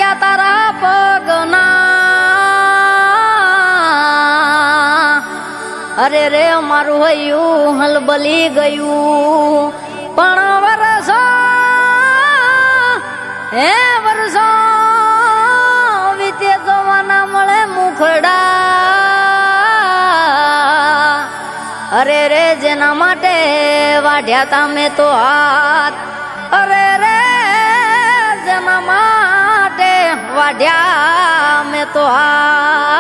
વાગ્યા તારા પગના અરે રે મારું હૈયું હલબલી ગયું પણ વરસો હે વરસો વીતે જવાના મળે મુખડા અરે રે જેના માટે વાઢ્યા તા મેં તો હાથ અરે રે જેના માટે વાઢ્યા મેં તો હાથ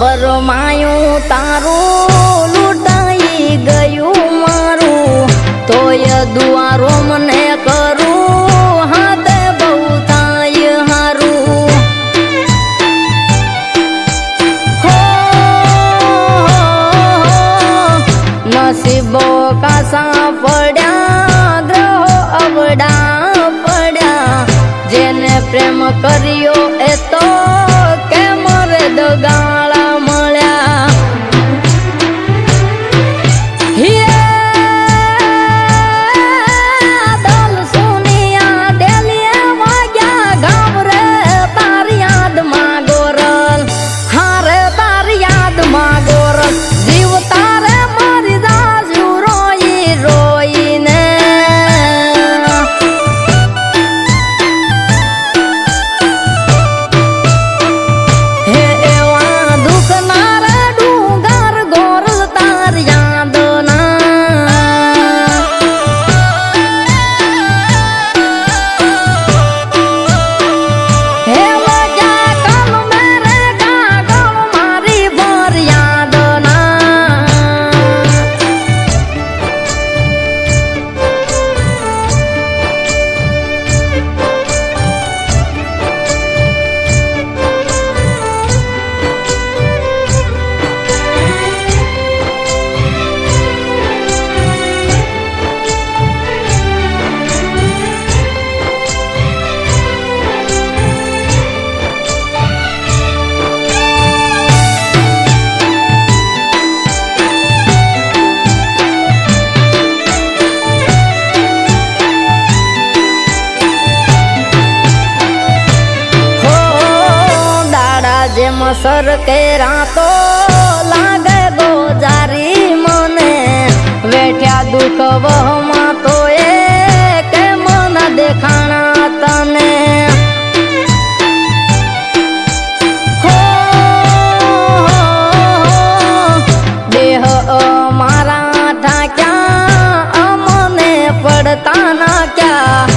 બરમાયું તારું લૂંટાઈ ગયું મારું તોય દુઆરો મને કરું હાથે બહુ થાય હારું નસીબો કાસા પડ્યા ગ્રહો અવડા પડ્યા જેને પ્રેમ કર્યો એ તો કેમ રે દગાળા જેમ સરકેરા તો લાગે ગોજારી મને વેઠ્યા દુઃખ વહમાં તો એ કે મન દેખાણા તને દેહ મારા ઢાક્યા અમને પડતા નાખ્યા